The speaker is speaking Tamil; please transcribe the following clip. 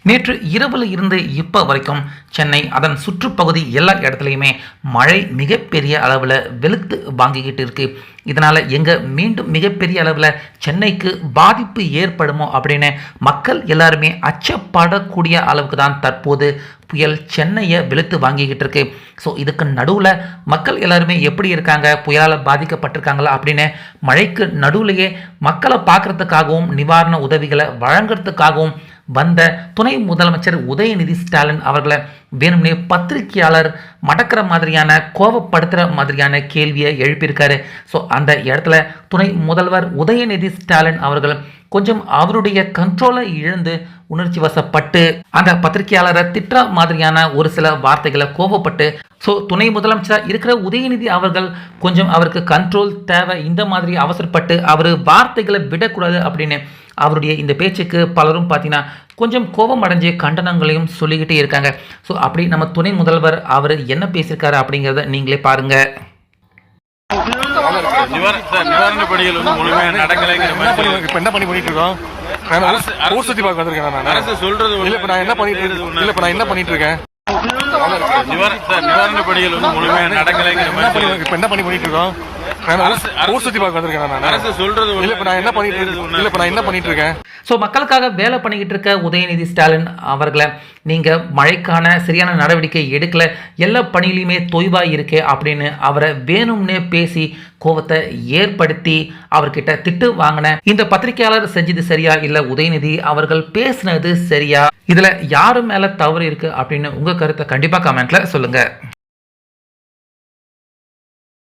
நேற்று இரவில் இருந்து இப்போ வரைக்கும் சென்னை அதன் சுற்றுப்பகுதி எல்லா இடத்துலையுமே மழை மிகப்பெரிய அளவில் வெளுத்து வாங்கிக்கிட்டு இருக்கு. இதனால் மீண்டும் மிகப்பெரிய அளவில் சென்னைக்கு பாதிப்பு ஏற்படுமோ அப்படின்னு மக்கள் எல்லாருமே அச்சப்படக்கூடிய அளவுக்கு தான் தற்போது புயல் சென்னையை வெளுத்து வாங்கிக்கிட்டு இருக்கு. ஸோ இதுக்கு நடுவில் மக்கள் எல்லாருமே எப்படி இருக்காங்க, புயலால் பாதிக்கப்பட்டிருக்காங்களா அப்படின்னு மழைக்கு நடுவுலையே மக்களை பார்க்குறதுக்காகவும் நிவாரண உதவிகளை வழங்குறதுக்காகவும் வந்த துணை முதலமைச்சர் உதயநிதி ஸ்டாலின் அவர்களை வேணும்னே பத்திரிகையாளர் மடக்கிற மாதிரியான கோபப்படுத்துகிற மாதிரியான கேள்வியை எழுப்பியிருக்காரு. ஸோ அந்த இடத்துல துணை முதல்வர் உதயநிதி ஸ்டாலின் அவர்கள் கொஞ்சம் அவருடைய கண்ட்ரோலை இழந்து உணர்ச்சி வசப்பட்டு அந்த பத்திரிகையாளரை திட்டுற மாதிரியான ஒரு சில வார்த்தைகளை கோபப்பட்டு ஸோ துணை முதலமைச்சராக இருக்கிற உதயநிதி அவர்கள் கொஞ்சம் அவருக்கு கண்ட்ரோல் தேவை, இந்த மாதிரி அவசரப்பட்டு அவர் வார்த்தைகளை விடக்கூடாது அப்படின்னு அவருடைய இந்த பேச்சுக்கு பலரும் பார்த்தீங்கன்னா கொஞ்சம் கோபம் அடைஞ்ச கண்டனங்களையும் சொல்லிக்கிட்டே இருக்காங்க. ஸோ அப்படி நம்ம துணை முதல்வர் அவர் என்ன பேசியிருக்காரு அப்படிங்கிறத நீங்களே பாருங்க. நிவாரண பணிகள் முழுமையான நடக்கலைங்கிற மாதிரி இப்ப என்ன பண்ணிட்டு இருக்கோம். ஊர் சுத்தி பார்க்க வந்திருக்கேன். அரசு சொல்றது இல்ல. இப்ப நான் என்ன பண்ணிட்டு இருக்கேன். நிவாரண பணிகள் முழுமையான நடக்கலைங்கிற மாதிரி இப்ப என்ன பண்ணிட்டு இருக்கோம். ஊர் சுத்தி பார்க்க வந்திருக்கேன். அரசு சொல்றது இல்ல. இப்ப நான் என்ன பண்ணிட்டு இருக்கேன். ஸோ மக்களுக்காக வேலை பண்ணிக்கிட்டு இருக்க உதயநிதி ஸ்டாலின் அவர்களை நீங்கள் மழைக்கான சரியான நடவடிக்கை எடுக்கல, எல்லா பணியிலையுமே தொய்வாக இருக்கே அப்படின்னு அவரை வேணும்னே பேசி கோபத்தை ஏற்படுத்தி அவர்கிட்ட திட்டு வாங்கின இந்த பத்திரிகையாளர் செஞ்சது சரியா, இல்லை உதயநிதி அவர்கள் பேசினது சரியா, இதில் யாரு மேலே தவறு இருக்குது அப்படின்னு உங்கள் கருத்தை கண்டிப்பாக கமெண்ட்டில் சொல்லுங்கள்.